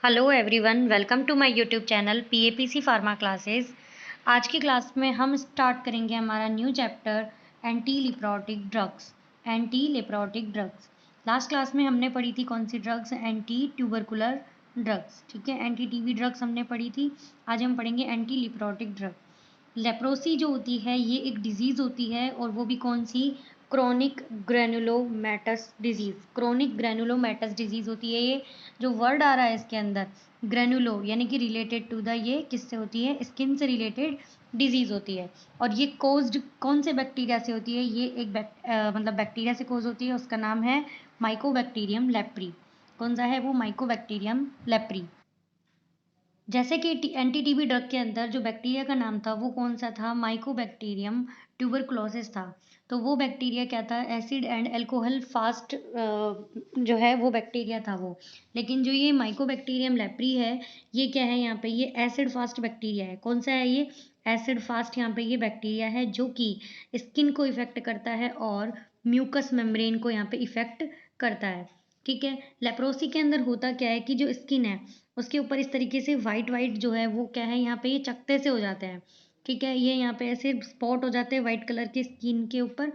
Hello everyone, welcome to my YouTube channel PAPC pharma classes. आज की class में हम स्टार्ट करेंगे हमारा new chapter anti leprotic drugs. Last class में हमने पढ़ी थी कौन सी ड्रग्स? Anti tubercular drugs. ठीक है, एंटी टीबी ड्रग्स हमने पढ़ी थी। आज हम पढ़ेंगे एंटी लेप्रोटिक ड्रग। लेप्रोसी जो होती है ये एक डिजीज़ होती है, और वो भी कौन सी? Chronic granulomatous disease. Chronic granulomatous disease होती है ये। जो वर्ड आ रहा है इसके अंदर ग्रेनुलो, यानी कि रिलेटेड टू द, ये किससे होती है? स्किन से रिलेटेड डिजीज़ होती है। और ये कोज्ड कौन से बैक्टीरिया से होती है? ये एक मतलब बैक्टीरिया से कोज होती है। उसका नाम है माइकोबैक्टीरियम लेप्री। कौन सा है वो? Mycobacterium leprae. जैसे कि एंटी टीबी ड्रग के अंदर जो बैक्टीरिया का नाम था वो कौन सा था? माइकोबैक्टीरियम ट्यूबरकुलोसिस था। तो वो बैक्टीरिया क्या था? एसिड एंड अल्कोहल फास्ट जो है वो बैक्टीरिया था वो। लेकिन जो ये माइकोबैक्टीरियम लेप्री है, ये क्या है? यहाँ पे ये एसिड फास्ट बैक्टीरिया है। कौन सा है ये? एसिड फास्ट यहाँ पे ये बैक्टीरिया है, जो कि स्किन को इफेक्ट करता है और म्यूकस मेम्ब्रेन को यहाँ पे इफेक्ट करता है। ठीक है, लेप्रोसी के अंदर होता क्या है कि जो स्किन है उसके ऊपर इस तरीके से वाइट वाइट जो है वो क्या है, यहाँ पे ये चकत्ते से हो जाते हैं। ठीक है, ये यहाँ पे ऐसे स्पॉट हो जाते हैं वाइट कलर के स्किन के ऊपर।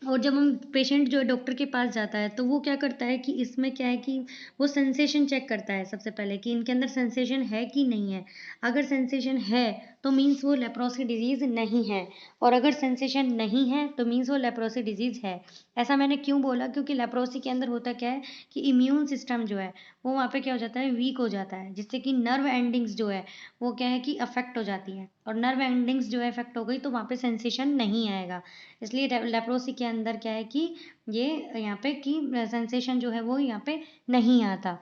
और जब हम पेशेंट जो है डॉक्टर के पास जाता है तो वो क्या करता है कि इसमें क्या है कि वो सेंसेशन चेक करता है सबसे पहले कि इनके अंदर सेंसेशन है कि नहीं है। अगर सेंसेशन है तो मीन्स वो लेप्रोसी डिजीज़ नहीं है, और अगर सेंसेशन नहीं है तो मीन्स वो लेप्रोसी डिजीज़ है। ऐसा मैंने क्यों बोला? क्योंकि लेप्रोसी के अंदर होता क्या है कि इम्यून सिस्टम जो है वो वहाँ पे क्या हो जाता है? वीक हो जाता है, जिससे कि नर्व एंडिंग्स जो है वो क्या है कि अफेक्ट हो जाती है। और नर्व एंडिंग्स जो है अफेक्ट हो गई तो वहाँ पे सेंसेशन नहीं आएगा। इसलिए लेप्रोसी के अंदर क्या है कि ये यहाँ पे कि सेंसेशन जो है वो यहाँ पे नहीं आता।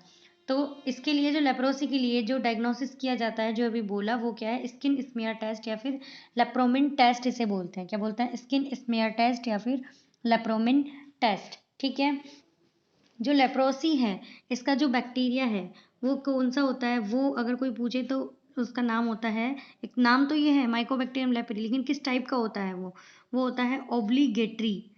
तो इसके लिए जो लेप्रोसी के लिए जो डायग्नोसिस किया जाता है, जो अभी बोला, वो क्या है? स्किन स्मीयर टेस्ट या फिर लेप्रोमिन टेस्ट इसे बोलते हैं। क्या बोलते हैं? स्किन स्मीयर टेस्ट या फिर लेप्रोमिन टेस्ट। ठीक है, जो लेप्रोसी है इसका जो बैक्टीरिया है वो कौन सा होता है? वो अगर कोई पूछे तो उसका नाम होता है, एक नाम तो ये है माइकोबैक्टीरियम लेप्री, लेकिन किस टाइप का होता है वो होता है obligatory.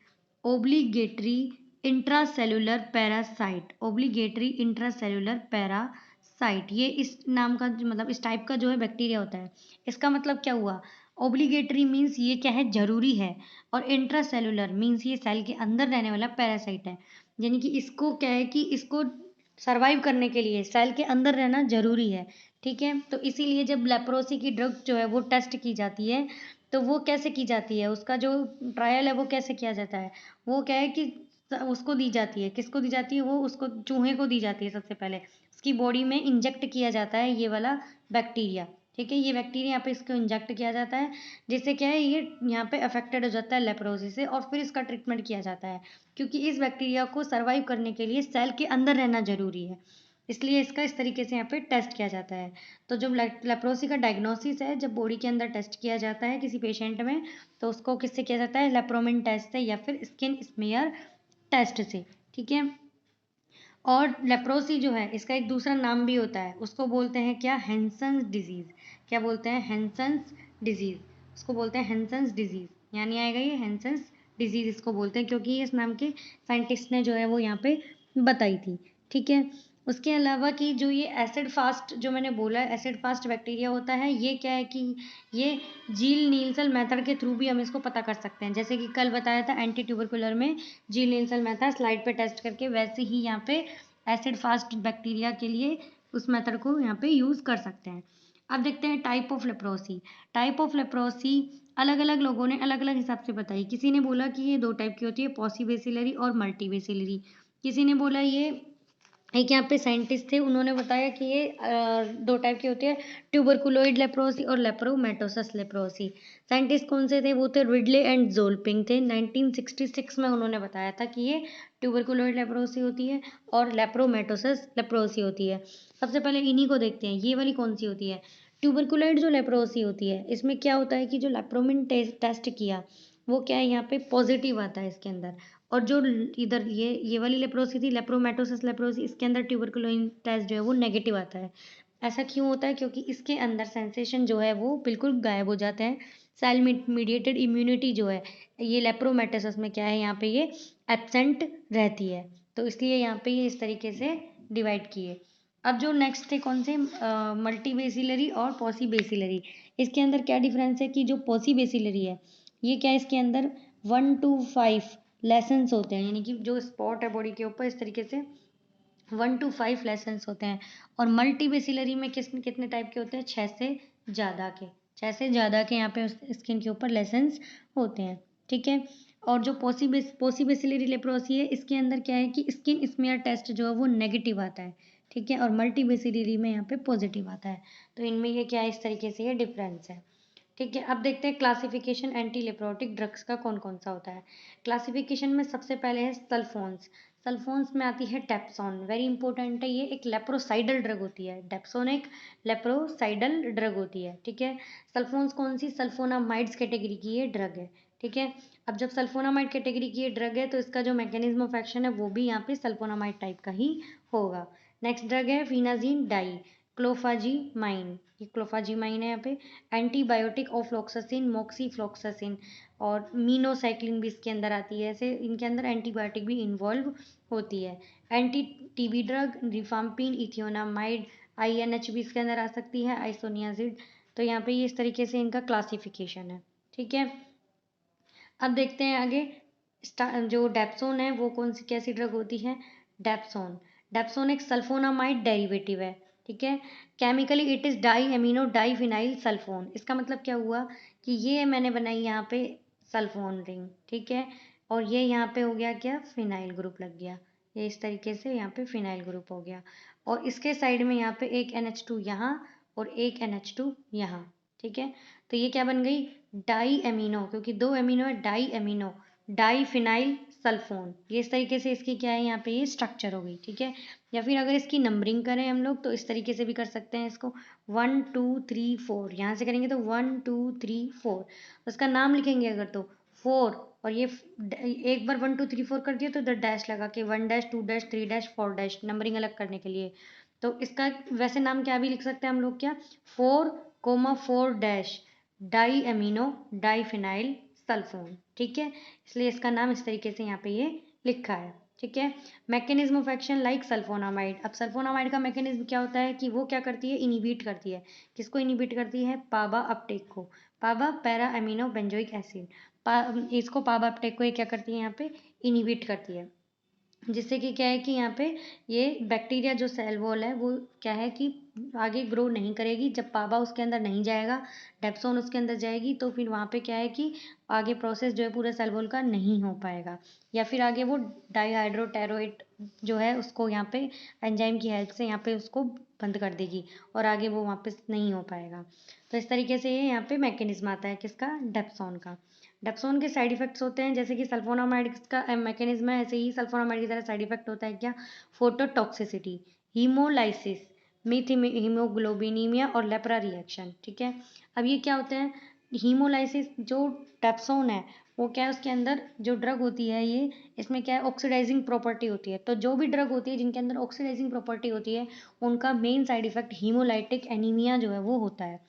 Obligatory intracellular parasite. Obligatory intracellular parasite, ये इस नाम का मतलब इस टाइप का जो है बैक्टीरिया होता है। इसका मतलब क्या हुआ? ओब्लीगेटरी मीन्स ये क्या है? जरूरी है। और इंट्रासेलुलर मीन्स ये सेल के अंदर रहने वाला पैरासाइट है। यानी कि इसको क्या है कि इसको सर्वाइव करने के लिए सेल के अंदर रहना जरूरी है। ठीक है, तो इसीलिए जब लेप्रोसी की ड्रग जो है वो टेस्ट की जाती है तो वो कैसे की जाती है? उसका जो ट्रायल है वो कैसे किया जाता है? वो क्या है कि उसको दी जाती है। किसको दी जाती है? वो उसको चूहे को दी जाती है। सबसे पहले उसकी बॉडी में इंजेक्ट किया जाता है ये वाला बैक्टीरिया। ठीक है, ये बैक्टीरिया यहाँ पे इसको इंजेक्ट किया जाता है, जिससे क्या है ये यहाँ पे अफेक्टेड हो जाता है लेप्रोसी से, और फिर इसका ट्रीटमेंट किया जाता है। क्योंकि इस बैक्टीरिया को सर्वाइव करने के लिए सेल के अंदर रहना जरूरी है, इसलिए इसका इस तरीके से यहाँ पे टेस्ट किया जाता है। तो जब लेप्रोसी का डायग्नोसिस है, जब बॉडी के अंदर टेस्ट किया जाता है किसी पेशेंट में, तो उसको किससे किया जाता है? लेप्रोमिन टेस्ट से या फिर स्किन स्मीयर टेस्ट से। ठीक है, और लेप्रोसी जो है इसका एक दूसरा नाम भी होता है, उसको बोलते हैं क्या? Hansen's disease. क्या बोलते हैं? Hansen's disease. उसको बोलते हैं हैंसन्स डिजीज, यानी आएगा ये हैंसन्स डिजीज इसको बोलते हैं, क्योंकि इस नाम के साइंटिस्ट ने जो है वो यहाँ पे बताई थी। ठीक है, उसके अलावा कि जो ये एसिड फास्ट जो मैंने बोला एसिड फास्ट बैक्टीरिया होता है, ये क्या है कि ये जील नील्सन मेथड के थ्रू भी हम इसको पता कर सकते हैं। जैसे कि कल बताया था एंटी ट्यूबरकुलर में जील नील्सन मेथड स्लाइड पे टेस्ट करके, वैसे ही यहाँ पे एसिड फास्ट बैक्टीरिया के लिए उस मेथड को यहाँ पे यूज़ कर सकते हैं। अब देखते हैं type of leprosy. Type of leprosy अलग अलग लोगों ने अलग अलग हिसाब से बताई। किसी ने बोला कि ये 2 टाइप की होती है, पॉसीबेसिलरी और मल्टीबेसिलरी। किसी ने बोला ये, एक यहाँ पे साइंटिस्ट थे उन्होंने बताया कि ये 2 टाइप की होती है, ट्यूबरकुलोइड लेप्रोसी और लेप्रोमेटोसस लेप्रोसी। साइंटिस्ट कौन से थे? वो थे रिडले एंड ज़ोलपिंग थे। 1966 में उन्होंने बताया था कि ये ट्यूबरकुलोइड लेप्रोसी होती है और लेप्रोमेटोसस लेप्रोसी होती है। सबसे पहले इन्हीं को देखते हैं, ये वाली कौन सी होती है? ट्यूबरकुलोइड जो लेप्रोसी होती है इसमें क्या होता है कि जो लेप्रोमिन टेस्ट किया वो क्या है, यहाँ पे पॉजिटिव आता है इसके अंदर। और जो इधर ये वाली लेप्रोसी थी, लेप्रोमेटोसिस लेप्रोसी, इसके अंदर ट्यूबरकुलोइन टेस्ट जो है वो नेगेटिव आता है। ऐसा क्यों होता है? क्योंकि इसके अंदर सेंसेशन जो है वो बिल्कुल गायब हो जाते हैं। सेल मीडिएटेड इम्यूनिटी जो है ये लेप्रोमेटोसिस में क्या है, यहाँ पे ये एब्सेंट रहती है। तो इसलिए यहाँ पे ये इस तरीके से डिवाइड किए। अब जो नेक्स्ट थे कौन से, मल्टीबेसिलरी और पॉसीबेसिलरी। इसके अंदर क्या डिफरेंस है कि जो पॉसीबेसिलरी है ये क्या है, इसके अंदर 1 to 5 लेसन्स होते हैं, यानी कि जो स्पॉट है बॉडी के ऊपर इस तरीके से 1 to 5 लेसन्स होते हैं। और मल्टीबेसिलरी में कितने टाइप के होते हैं, 6 से ज़्यादा के यहाँ पे स्किन के ऊपर लेसन्स होते हैं, ठीक है। और जो पॉसीबेसिलरी लेप्रोसी है इसके अंदर क्या है कि स्किन स्मीयर टेस्ट जो है वो नेगेटिव आता है, ठीक है। और मल्टीबेसिलरी में यहाँ पे पॉजिटिव आता है। तो इनमें ये क्या है, इस तरीके से ये डिफरेंस है, ठीक है। अब देखते हैं क्लासिफिकेशन एंटी लेप्रोटिक ड्रग्स का कौन कौन सा होता है। क्लासिफिकेशन में सबसे पहले है सल्फोन्स। सल्फोन्स में आती है डेप्सोन, वेरी इंपॉर्टेंट है, ये एक लेप्रोसाइडल ड्रग होती है। डेप्सोन एक लेप्रोसाइडल ड्रग होती है, ठीक है। सल्फोन्स कौन सी, सल्फोनामाइड्स कैटेगरी की ये ड्रग है, ठीक है। अब जब सल्फोनामाइड कैटेगरी की ये ड्रग है तो इसका जो मैकेनिज्म ऑफ एक्शन है वो भी यहाँ पे सल्फोनामाइड टाइप का ही होगा। नेक्स्ट ड्रग है फिनाजीन डाई क्लोफाजीमाइन, ये क्लोफाजीमाइन है यहाँ पे। एंटीबायोटिक ऑफ्लॉक्सासिन, मोक्सीफ्लॉक्सासिन और मीनोसाइक्लिन भी इसके अंदर आती है। ऐसे इनके अंदर एंटीबायोटिक भी इन्वॉल्व होती है। एंटी टीबी ड्रग रिफाम्पिन, इथियोनामाइड, INH भी इसके अंदर आ सकती है, आइसोनियाजिड। तो यहाँ पे ये इस तरीके से इनका क्लासिफिकेशन है, ठीक है। अब देखते हैं आगे, जो डेप्सोन है वो कौन सी कैसी ड्रग होती है। डेप्सोन डेप्सोन एक सल्फोनामाइड डेरिवेटिव है, ठीक है। Chemically it is di amino diphenyl sulphone. इसका मतलब क्या हुआ कि ये मैंने बनाई यहाँ पे सल्फोन रिंग, ठीक है। और ये यहाँ पे हो गया क्या, फिनाइल ग्रुप लग गया, ये इस तरीके से यहाँ पे फिनाइल ग्रुप हो गया। और इसके साइड में यहाँ पे एक NH2 यहाँ और एक NH2 यहाँ, ठीक है। तो ये क्या बन गई, डाई एमिनो, क्योंकि 2 एमिनो है, डाई एमिनो डाईफिनाइल सल्फोन। ये इस तरीके से इसकी क्या है यहाँ पे ये स्ट्रक्चर हो गई, ठीक है। या फिर अगर इसकी नंबरिंग करें हम लोग तो इस तरीके से भी कर सकते हैं इसको, 1 2 3 4, यहाँ से करेंगे तो 1 2 3 4, उसका नाम लिखेंगे अगर तो 4, और ये एक बार 1 2 3 4 कर दिया तो इधर डैश लगा के 1 dash 2 dash 3 dash 4 dash, numbering अलग करने के लिए। तो इसका वैसे नाम क्या भी लिख सकते हैं हम लोग, क्या 4 dash di amino diphenyl sulphone, ठीक है। इसलिए इसका नाम इस तरीके से यहाँ पे ये लिखा है, ठीक है। Mechanism of action like sulphonamide. अब सल्फोनामाइड का मैकेनिज्म क्या होता है कि वो क्या करती है, इनिबिट करती है। किसको इनिबिट करती है, पाबा अपटेक को, पाबा पैरा एमिनो बेंजोइक एसिड। इसको पाबा अपटेक को ये क्या करती है यहाँ पे, इनिबिट करती है। जिससे कि क्या है कि यहाँ पे ये बैक्टीरिया जो सेल वॉल है वो क्या है कि आगे ग्रो नहीं करेगी। जब पाबा उसके अंदर नहीं जाएगा, डेप्सोन उसके अंदर जाएगी, तो फिर वहाँ पे क्या है कि आगे प्रोसेस जो है पूरे सेल वॉल का नहीं हो पाएगा, या फिर आगे वो डाईहाइड्रोटेरोइट जो है उसको यहाँ पे एंजाइम की हेल्प से यहाँ पे उसको बंद कर देगी और आगे वो वापस नहीं हो पाएगा। तो इस तरीके से ये यहाँ पे मैकेनिज्म आता है किसका, डेप्सोन का। डेप्सोन के साइड इफेक्ट्स होते हैं जैसे कि सल्फोनामाइड का मैकेनिज्म है, ऐसे ही सल्फोनामाइड की तरह साइड इफेक्ट होता है क्या, फोटोटॉक्सिसिटी, हीमोलाइसिस, हीमोग्लोबिनीमिया और लेप्रा रिएक्शन, ठीक है। अब ये क्या होते हैं, हीमोलाइसिस जो डेप्सोन है वो क्या है, उसके अंदर जो ड्रग होती है ये, इसमें क्या है ऑक्सीडाइजिंग प्रॉपर्टी होती है। तो जो भी ड्रग होती है जिनके अंदर ऑक्सीडाइजिंग प्रॉपर्टी होती है उनका main side effect haemolytic anaemia जो है वो होता है।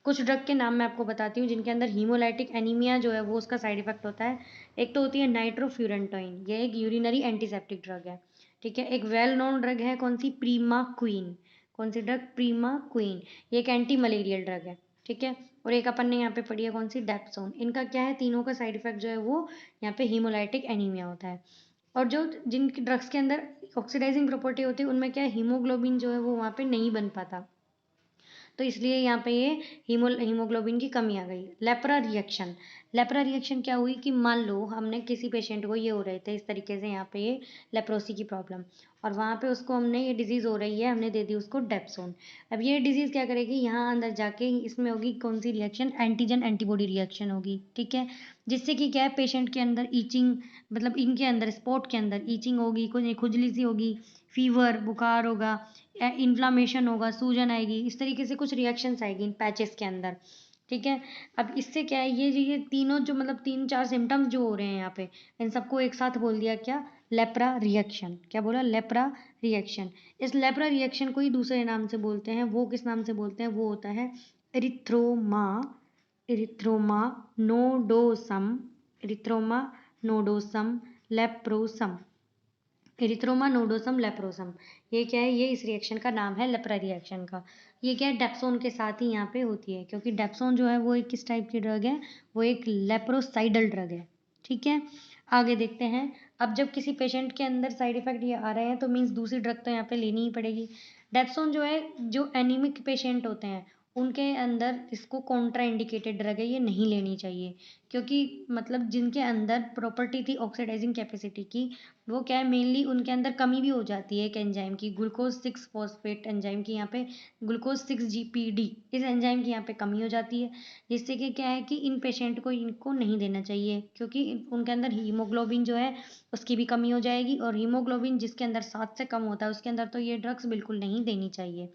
कुछ ड्रग के नाम मैं आपको बताती हूँ जिनके अंदर हीमोलाइटिक एनीमिया जो है वो उसका साइड इफेक्ट होता है। एक तो होती है नाइट्रोफ्यूरेंटोइन, ये एक यूरिनरी एंटीसेप्टिक ड्रग है, ठीक है। एक वेल नोन ड्रग है कौन सी, प्रीमा क्वीन। कौन सी ड्रग, प्रीमा क्वीन, ये एक एंटी मलेरियल ड्रग है, ठीक है। और एक अपन ने यहाँ पे पढ़ी है कौन सी, डेप्सोन। इनका क्या है, तीनों का साइड इफेक्ट जो है वो यहाँ पे हीमोलाइटिक एनीमिया होता है। और जो जिन ड्रग्स के अंदर ऑक्सीडाइजिंग प्रॉपर्टी होती है उनमें क्या है, हीमोग्लोबिन जो है वो वहाँ पे नहीं बन पाता, तो इसलिए यहाँ पे ये हीमोग्लोबिन की कमी आ गई। लेप्रा रिएक्शन, लेप्रा रिएक्शन क्या हुई कि मान लो हमने किसी पेशेंट को ये हो रहे थे इस तरीके से यहाँ पे ये लेप्रोसी की प्रॉब्लम, और वहाँ पे उसको हमने ये डिजीज़ हो रही है हमने दे दी उसको डेप्सोन। अब ये डिजीज़ क्या करेगी, यहाँ अंदर जाके इसमें होगी कौन सी रिएक्शन, एंटीजन एंटीबॉडी रिएक्शन होगी, ठीक है। जिससे कि क्या है पेशेंट के अंदर ईचिंग, मतलब इनके अंदर स्पॉट के अंदर ईचिंग होगी, कुछ खुजली सी होगी, फीवर बुखार होगा, इन्फ्लामेशन होगा, सूजन आएगी, इस तरीके से कुछ रिएक्शंस आएगी इन पैचेस के अंदर, ठीक है। अब इससे क्या है, ये तीनों जो मतलब 3 4 सिम्टम्स जो हो रहे हैं यहाँ पे, इन सबको एक साथ बोल दिया क्या, लेप्रा रिएक्शन। क्या बोला, लेप्रा रिएक्शन। इस लेप्रा रिएक्शन को ही दूसरे नाम से बोलते हैं, वो किस नाम से बोलते हैं, वो होता है इरिथ्रोमा, इरिथ्रोमा नोडोसम, इरिथ्रोमा नोडोसम लेप्रोसम, एरिथ्रोमा नोडोसम लेप्रोसम, ये क्या है, ये इस रिएक्शन का नाम है, लेप्रा रिएक्शन का। ये क्या है, डेप्सोन के साथ ही यहाँ पे होती है, क्योंकि डेप्सोन जो है वो एक किस टाइप की ड्रग है, वो एक लेप्रोसाइडल ड्रग है। ठीक है, आगे देखते हैं। अब जब किसी पेशेंट के अंदर साइड इफेक्ट ये आ रहे हैं तो मीन्स दूसरी ड्रग तो यहाँ पे लेनी ही पड़ेगी। डेप्सोन जो है, जो एनीमिक पेशेंट होते हैं उनके अंदर इसको कॉन्ट्रा इंडिकेटेड ड्रग है, ये नहीं लेनी चाहिए, क्योंकि मतलब जिनके अंदर प्रॉपर्टी थी ऑक्सीडाइजिंग कैपेसिटी की, वो क्या है, मेनली उनके अंदर कमी भी हो जाती है एक एंजाइम की, ग्लूकोज 6 फॉस्फेट एंजाइम की, यहाँ पे ग्लूकोज 6 GPD, इस एंजाइम की यहाँ पे कमी हो जाती है, जिससे कि क्या है कि इन पेशेंट को इनको नहीं देना चाहिए, क्योंकि उनके अंदर हीमोग्लोबिन जो है उसकी भी कमी हो जाएगी, और हीमोग्लोबिन जिसके अंदर 7 से कम होता है उसके अंदर तो ये ड्रग्स बिल्कुल नहीं देनी चाहिए।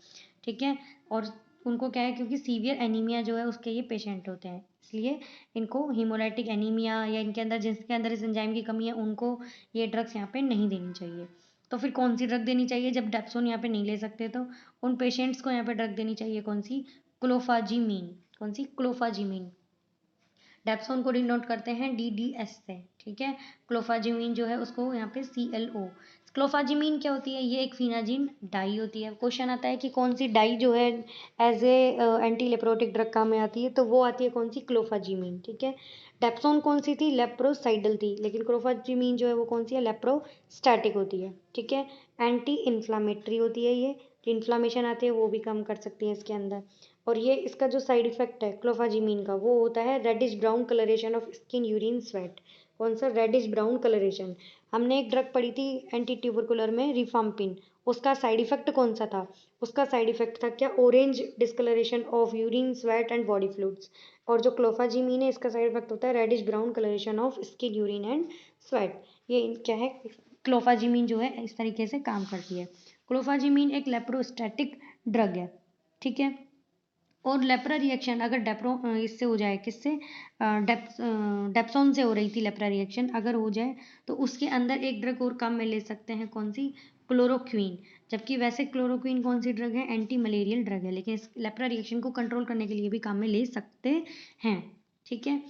ठीक है, और उनको क्या है, क्योंकि सीवियर एनीमिया जो है उसके ये पेशेंट होते हैं, इसलिए इनको हीमोलाइटिक एनीमिया या इनके अंदर जिसके अंदर इस एंजाइम की कमी है उनको ये ड्रग्स यहाँ पे नहीं देनी चाहिए। तो फिर कौन सी ड्रग देनी चाहिए जब डेप्सोन यहाँ पे नहीं ले सकते, तो उन पेशेंट्स को यहाँ पे ड्रग देनी चाहिए कौन सी, क्लोफाजीमीन। कौन सी, क्लोफाजीमीन। डेप्सोन को डिनोट करते हैं DDS से। ठीक है, क्लोफाजीमीन जो है उसको यहाँ पे CLO। क्लोफाजीमीन क्या होती है, ये एक फिनाजिन डाई होती है। क्वेश्चन आता है कि कौन सी डाई जो है एज ए एंटी लेप्रोटिक ड्रग काम में आती है, तो वो आती है कौन सी, क्लोफाजीमीन। ठीक है, डेप्सोन कौन सी थी, लेप्रोसाइडल थी, लेकिन क्लोफाजीमीन जो है वो कौन सी है, लेप्रोस्टैटिक होती है। ठीक है, एंटी इन्फ्लामेटरी होती है, ये इन्फ्लामेशन आती है वो भी कम कर सकती है इसके अंदर। और ये इसका जो साइड इफेक्ट है क्लोफाजीमीन का, वो होता है reddish brown coloration of skin, urine, sweat. कौन सा, रेडिश ब्राउन कलरेशन। हमने एक ड्रग पढ़ी थी एंटी ट्यूबरकुलर में, रिफाम्पिन, उसका साइड इफेक्ट कौन सा था, उसका साइड इफेक्ट था क्या, orange discoloration of urine, sweat and body fluids. और जो क्लोफाजीमीन है इसका साइड इफेक्ट होता है reddish brown coloration of skin, urine and sweat. ये क्या है, क्लोफाजीमीन जो है इस तरीके से काम करती है। क्लोफाजीमीन एक लेप्रोस्टैटिक ड्रग है। ठीक है, और लेप्रा रिएक्शन अगर इससे हो जाए, किससे, डेप्सोन से हो रही थी लेप्रा रिएक्शन, अगर हो जाए तो उसके अंदर एक ड्रग और काम में ले सकते हैं, कौन सी, क्लोरोक्वीन। जबकि वैसे क्लोरोक्वीन कौन सी ड्रग है, एंटी मलेरियल ड्रग है, लेकिन इस लेप्रा रिएक्शन को कंट्रोल करने के लिए भी काम में ले सकते हैं। ठीक है,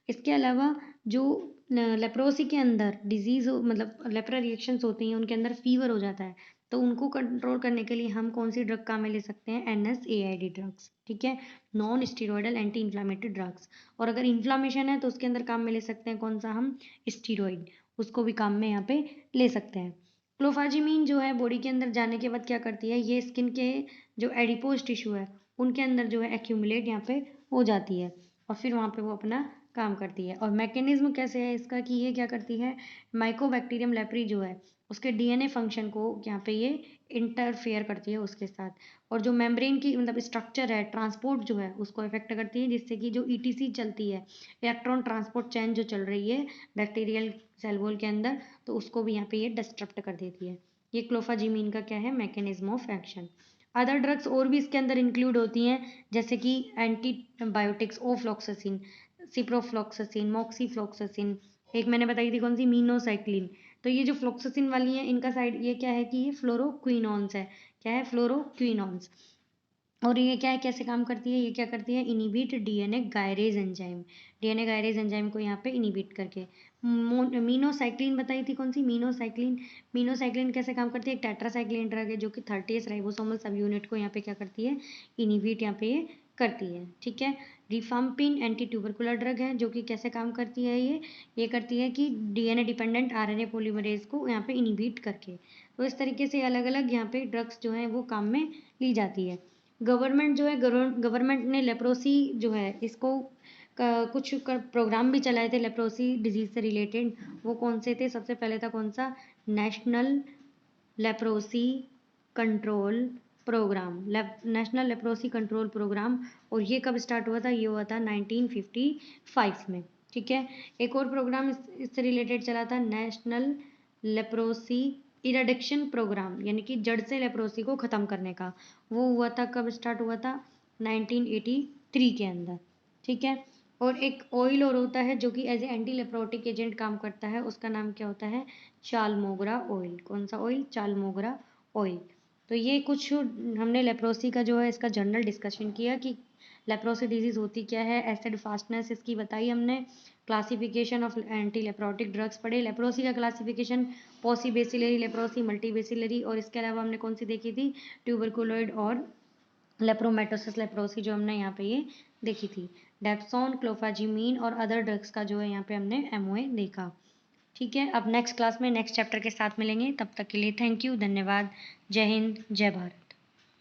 इसके अलावा जो लेप्रोसी के अंदर डिजीज मतलब लेप्रा रिएक्शंस होती हैं उनके अंदर फीवर हो जाता है, तो उनको कंट्रोल करने के लिए हम कौन सी ड्रग काम में ले सकते हैं, NSAID ड्रग्स। ठीक है, non steroidal anti inflammatory drugs. और अगर इन्फ्लामेशन है तो उसके अंदर काम में ले सकते हैं कौन सा, हम स्टीरॉइड, उसको भी काम में यहाँ पे ले सकते हैं। क्लोफाजीमीन जो है बॉडी के अंदर जाने के बाद क्या करती है, ये स्किन के जो एडिपोज टिश्यू है उनके अंदर जो है एक्यूमुलेट यहाँ पे हो जाती है, और फिर वहाँ पे वो अपना काम करती है। और मैकेनिज्म कैसे है इसका, कि ये क्या करती है, माइकोबैक्टीरियम लेप्री जो है उसके DNA फंक्शन को यहाँ पे ये इंटरफेयर करती है उसके साथ, और जो मेम्ब्रेन की मतलब स्ट्रक्चर है, ट्रांसपोर्ट जो है उसको इफेक्ट करती है, जिससे कि जो ETC चलती है, इलेक्ट्रॉन ट्रांसपोर्ट चैन जो चल रही है बैक्टीरियल सेल वॉल के अंदर, तो उसको भी यहाँ पे ये डिस्टर्ब कर देती है। ये क्लोफाजीमीन का क्या है, mechanism of action. Other drugs और भी इसके अंदर इंक्लूड होती हैं, जैसे कि एंटीबायोटिक्स, ओफ्लॉक्सासिन, सिप्रोफ्लॉक्सासिन, मॉक्सीफ्लॉक्सासिन, एक मैंने बताई थी कौन सी, मीनोसाइक्लिन। तो ये जो फ्लोक्सासिन वाली है इनका साइड ये क्या है कि ये फ्लोरोक्विनॉन्स है। क्या है, फ्लोरोक्विनॉन्स। और ये क्या है, कैसे काम करती है, ये क्या करती है, inhibit DNA gyrase enzyme, DNA gyrase enzyme को यहाँ पे इनिबिट करके। मीनोसाइक्लिन बताई थी कौन सी, मीनोसाइक्लिन। मीनोसाइक्लिन कैसे काम करती है, एक टेट्रासाइक्लिन ड्रग है जो कि 30s राइबोसोमल सब यूनिट को यहाँ पे क्या करती है, इनिबिट यहाँ पे ये करती है। ठीक है, रिफाम्पिन एंटी ट्यूबरकुलर ड्रग है जो कि कैसे काम करती है, ये करती है कि DNA डिपेंडेंट RNA पॉलीमरेज को यहाँ पे इनिबिट करके। तो इस तरीके से अलग अलग यहाँ पे ड्रग्स जो हैं वो काम में ली जाती है। गवर्नमेंट जो है, गवर्नमेंट ने लेप्रोसी जो है इसको कुछ प्रोग्राम भी चलाए थे लेप्रोसी डिजीज से रिलेटेड। वो कौन से थे, सबसे पहले था कौन सा, national leprosy control programme, national leprosy control programme. और ये कब स्टार्ट हुआ था, ये हुआ था 1955 में। ठीक है, एक और प्रोग्राम इससे रिलेटेड चला था, नेशनल लेप्रोसी इरेडिक्शन प्रोग्राम, यानी कि जड़ से लेप्रोसी को ख़त्म करने का। वो हुआ था, कब स्टार्ट हुआ था, 1983 के अंदर। ठीक है, और एक ऑयल और होता है जो कि एज ए एंटी लेप्रोटिक एजेंट काम करता है, उसका नाम क्या होता है, चालमोगरा ऑयल। कौन सा ऑयल, चालमोगरा ऑयल। तो ये कुछ हमने लेप्रोसी का जो है इसका जनरल डिस्कशन किया कि लेप्रोसी डिजीज़ होती क्या है, एसिड फास्टनेस इसकी बताई हमने, classification of anti leprotic drugs पढ़े, लेप्रोसी का क्लासिफिकेशन पॉसीबेसिलरी लेप्रोसी, मल्टीबेसिलरी, और इसके अलावा हमने कौन सी देखी थी, ट्यूबरकुलोइड और लेप्रोमेटोसिस लेप्रोसी जो हमने यहाँ पे ये देखी थी। डेप्सोन, क्लोफाजिमीन और अदर ड्रग्स का जो है यहाँ पे हमने एमओए देखा। ठीक है, अब नेक्स्ट क्लास में नेक्स्ट चैप्टर के साथ मिलेंगे, तब तक के लिए थैंक यू, धन्यवाद, जय हिंद, जय भारत।